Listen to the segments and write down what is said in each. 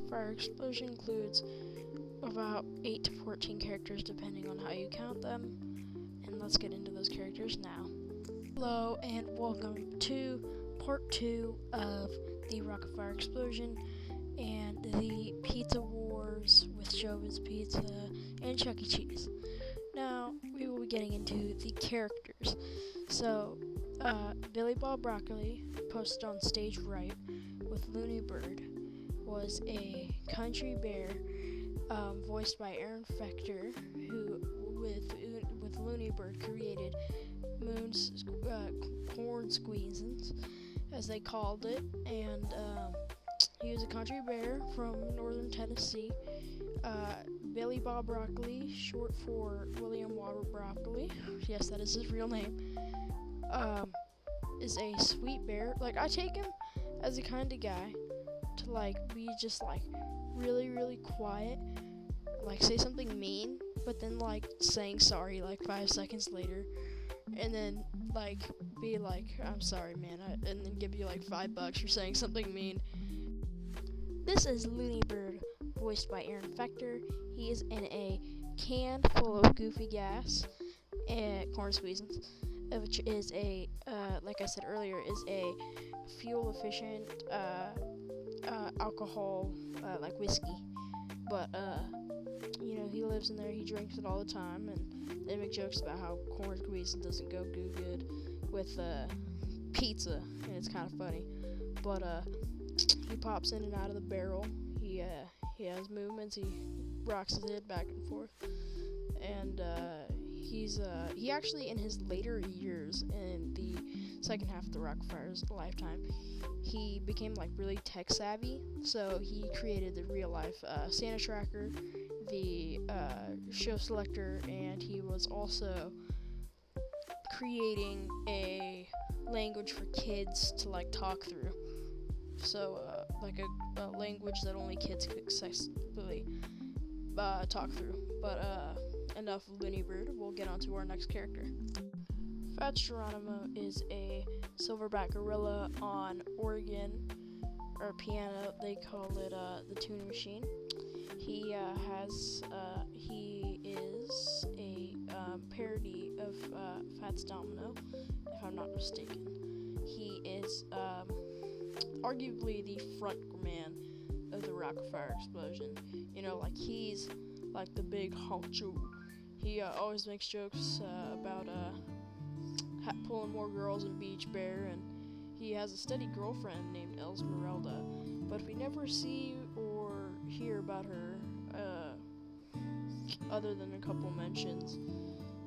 Fire Explosion includes about 8 to 14 characters depending on how you count them, and let's get into those characters now. Hello and welcome to part 2 of the Rocket Fire Explosion and the Pizza Wars with Showbiz Pizza and Chuck E. Cheese. Now, we will be getting into the characters. So, Billy Bob Broccoli, posted on stage right with Looney Bird, was a country bear voiced by Aaron Fector, who, with Looney Bird, created Moon's corn squeezins, as they called it, and he was a country bear from northern Tennessee. Billy Bob Broccoli, short for William Robert Broccoli, yes, that is his real name, is a sweet bear. Like, I take him as the kind of guy to, be just, really, really quiet, say something mean, but then, saying sorry, 5 seconds later, and then, be like, I'm sorry, man, and then give you, $5 for saying something mean. This is Looney Bird, voiced by Aaron Fector. He is in a can full of goofy gas, corn squeezins, which is like I said earlier, is a fuel-efficient alcohol, like whiskey. But, he lives in there, he drinks it all the time, and they make jokes about how corn squeezing doesn't go good with pizza, and it's kind of funny. But, he pops in and out of the barrel. He has movements. He rocks his head back and forth, and he actually, in his later years, in the second half of the Rockefeller's lifetime, he became really tech savvy. So he created the real life Santa tracker, the show selector, and he was also creating a language for kids to talk through. So, a language that only kids could successfully talk through. But, enough of Looney Bird. We'll get on to our next character. Fats Geronimo is a silverback gorilla on organ, or piano. They call it the tuning machine. He is a parody of Fats Domino, if I'm not mistaken. He is arguably the front man of the Rocket Fire Explosion. He's the big honcho. He always makes jokes about pulling more girls in Beach Bear, and he has a steady girlfriend named Esmeralda, but we never see or hear about her other than a couple mentions.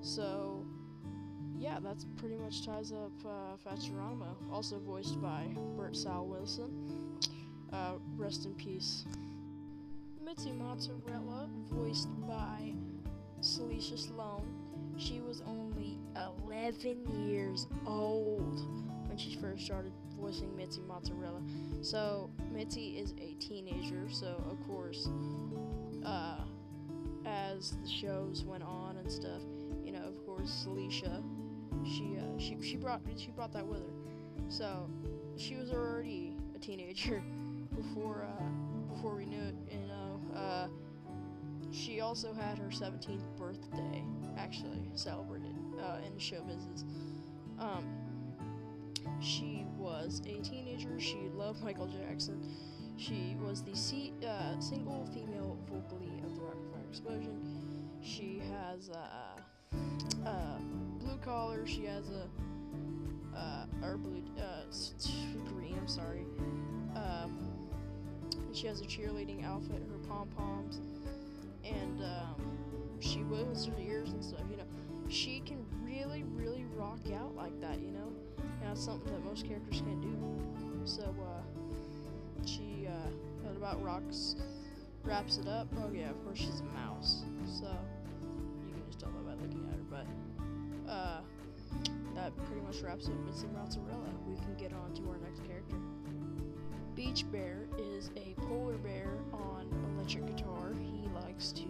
So, yeah, that's pretty much ties up Fats Geronimo, also voiced by Bert Sal Wilson. Rest in peace. Mitzi Mozzarella, voiced by Celicia Sloan. She was only 11 years old when she first started voicing Mitzi Mozzarella. So, Mitzi is a teenager, so of course, as the shows went on and stuff, of course, Celicia, she brought that with her. So, she was already a teenager before we knew it, She also had her 17th birthday, actually, celebrated in show business. She was a teenager. She loved Michael Jackson. She was the single female vocal lead of the Rocket Fire Explosion. She has blue collar. She has green. I'm sorry. She has a cheerleading outfit. Her pom poms. And she wiggles her ears and stuff, She can really, really rock out like that, And that's something that most characters can't do. So, she about wraps it up. Oh yeah, of course she's a mouse. So, you can just tell that by looking at her. But, that pretty much wraps up Mitzi Mozzarella. We can get on to our next character. Beach Bear is a polar bear on electric guitar. He likes to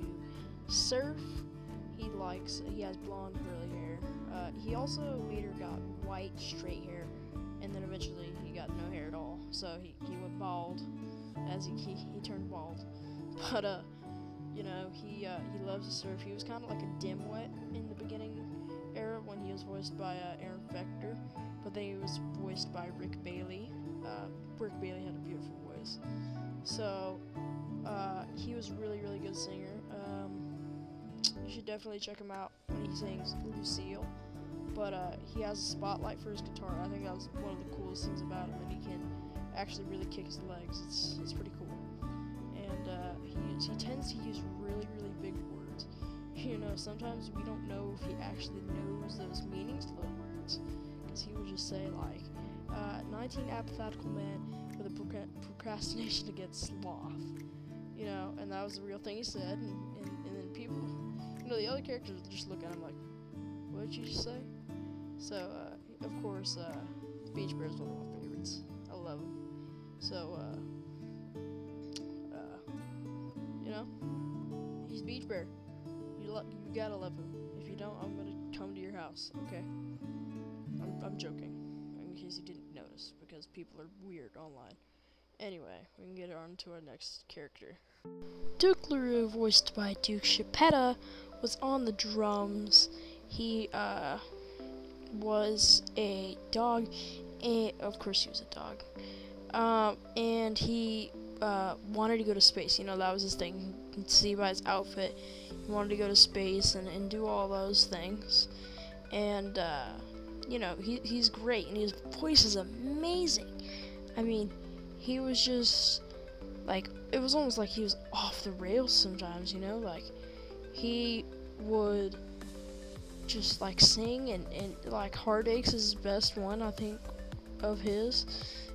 surf. He has blonde curly hair. He also later got white straight hair, and then eventually he got no hair at all. So he went bald. as he turned bald. But he loves to surf. He was kind of like a dimwit in the beginning era when he was voiced by Aaron Fector, but then he was voiced by Rick Bailey. Rick Bailey had a beautiful voice, so he was a really good singer. You should definitely check him out when he sings Lucille. But he has a spotlight for his guitar. I think that was one of the coolest things about him, and he can actually really kick his legs. It's pretty cool. And he tends to use really big words. Sometimes we don't know if he actually knows those meanings to those words, because he would just say like 19 apathetical men with a procrastination against sloth, and that was the real thing he said, and then people, the other characters just look at him like, what did you just say? So of course Beach Bear is one of my favorites. I love him. So he's Beach Bear. You gotta love him. If you don't, I'm gonna come to your house. Okay? I'm joking, in case you didn't notice, because people are weird online. Anyway, we can get on to our next character. Duke LaRue, voiced by Duke Chiappetta, was on the drums. He was a dog, and of course he was a dog. And he wanted to go to space. That was his thing. You can see by his outfit, he wanted to go to space and do all those things. And he's great, and his voice is amazing. I mean, he was just like, it was almost like he was off the rails sometimes. Like he would just like sing, and like Heartaches is his best one, I think, of his,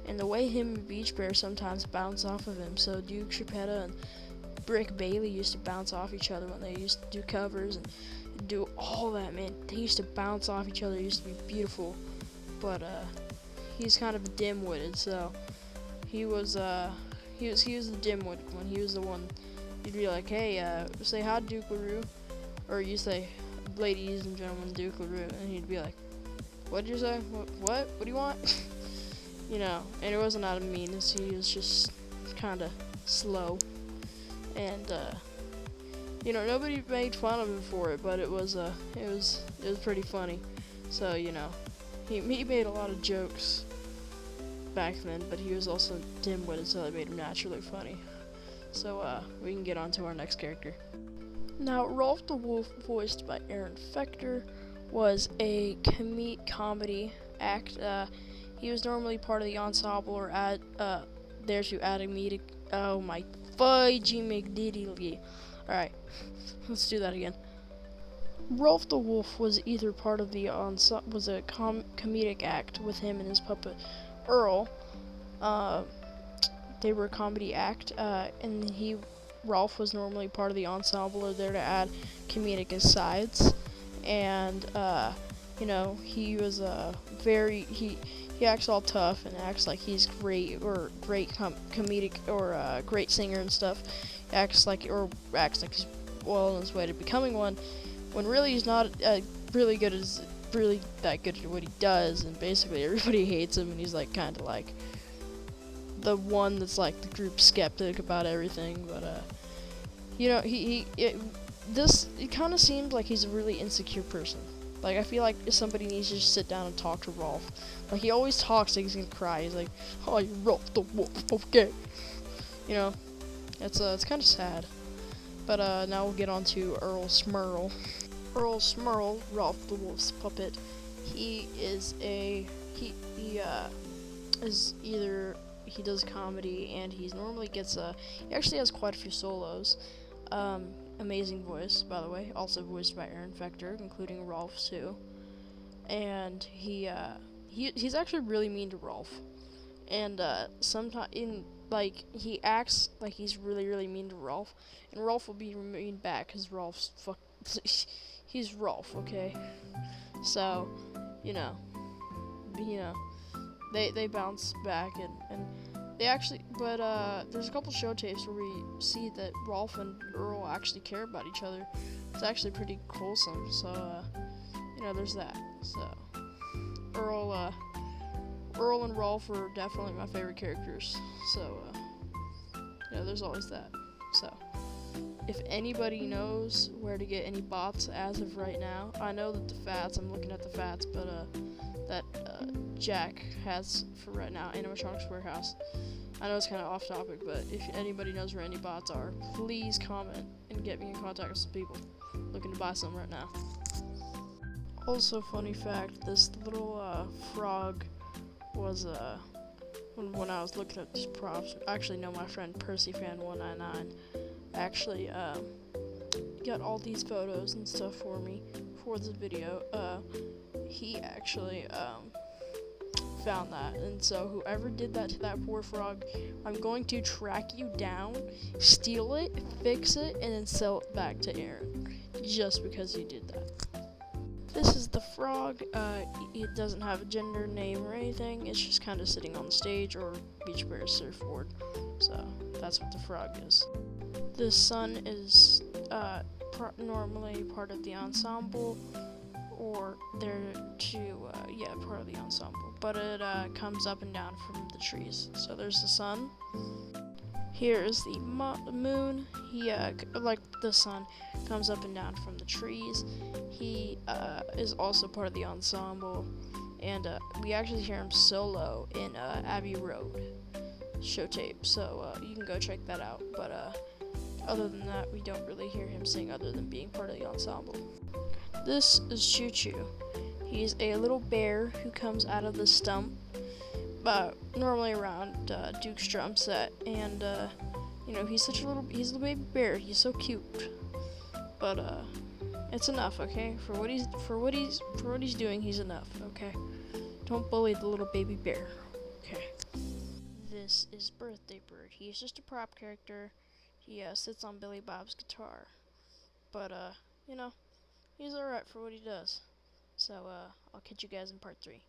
and the way him and Beach Bear sometimes bounce off of him. So Duke Chiappetta and Rick Bailey used to bounce off each other when they used to do covers and do all that, man. They used to bounce off each other. It used to be beautiful. But he's kind of dim-witted, so he was the dimwit when he was the one. You'd be like, hey, say hi to Duke LaRue, or you say, ladies and gentlemen, Duke LaRue, and he'd be like, what'd you say? What do you want? And it wasn't out of meanness. He was just kind of slow, and nobody made fun of him for it, but it was pretty funny. So he made a lot of jokes back then, but he was also dim-witted, so that made him naturally funny. So we can get on to our next character. Now, Rolf the Wolf, voiced by Aaron Fector, was a comedy act. He was normally part of the ensemble, or there to add a comedic. Oh my fudgy McDiddly. Alright, let's do that again. Rolf the Wolf was either part of the was a comedic act with him and his puppet Earl. They were a comedy act, and Rolf was normally part of the ensemble, or there to add comedic asides. And he was he acts all tough and acts like he's great, or great comedic, or great singer and stuff. Acts like he's well on his way to becoming one, when really he's not really that good at what he does, and basically everybody hates him, and he's like kind of like the one that's like the group skeptic about everything. But it kind of seems like he's a really insecure person. Like, I feel like if somebody needs to just sit down and talk to Rolf. Like, he always talks like he's gonna cry. He's like, oh, you Rolf the Wolf, okay. It's kind of sad. But now we'll get on to Earl Smurl. Earl Smurl, Rolf the Wolf's puppet. He is he does comedy, and he normally gets he actually has quite a few solos. Amazing voice, by the way, also voiced by Aaron Fector, including Rolf too. And he's actually really mean to Rolf, and sometimes he acts like he's really mean to Rolf, and Rolf will be mean back, because Rolf's he's Rolf, okay? So they bounce back, and they actually, but there's a couple show tapes where we see that Rolf and Earl actually care about each other. It's actually pretty wholesome, so there's that. So Earl and Rolf are definitely my favorite characters. So there's always that. So, if anybody knows where to get any bots as of right now, I know that I'm looking at the fats, but that Jack has for right now, Animatronics Warehouse. I know it's kind of off topic, but if anybody knows where any bots are, please comment and get me in contact with some people looking to buy some right now. Also, funny fact, this little frog was when I was looking at these props. Actually, no, my friend PercyFan199 actually got all these photos and stuff for me for this video. He actually found that, and so whoever did that to that poor frog, I'm going to track you down, steal it, fix it, and then sell it back to Aaron, just because you did that. This is the frog. It doesn't have a gender, name, or anything. It's just kind of sitting on the stage or Beach Bear's surfboard. So that's what the frog is. The sun is normally part of the ensemble, or they're part of the ensemble. But it comes up and down from the trees. So there's the sun. Here is the moon. He, like the sun, comes up and down from the trees. He is also part of the ensemble, and we actually hear him solo in Abbey Road show tape, so you can go check that out. But other than that, we don't really hear him sing other than being part of the ensemble. This is Choo Choo. He's a little bear who comes out of the stump, normally around Duke's drum set, and he's a baby bear. He's so cute, but it's enough, okay? For what he's doing, he's enough, okay? Don't bully the little baby bear, okay? This is Birthday Bird. He's just a prop character. He sits on Billy Bob's guitar, but he's alright for what he does. So I'll catch you guys in part 3.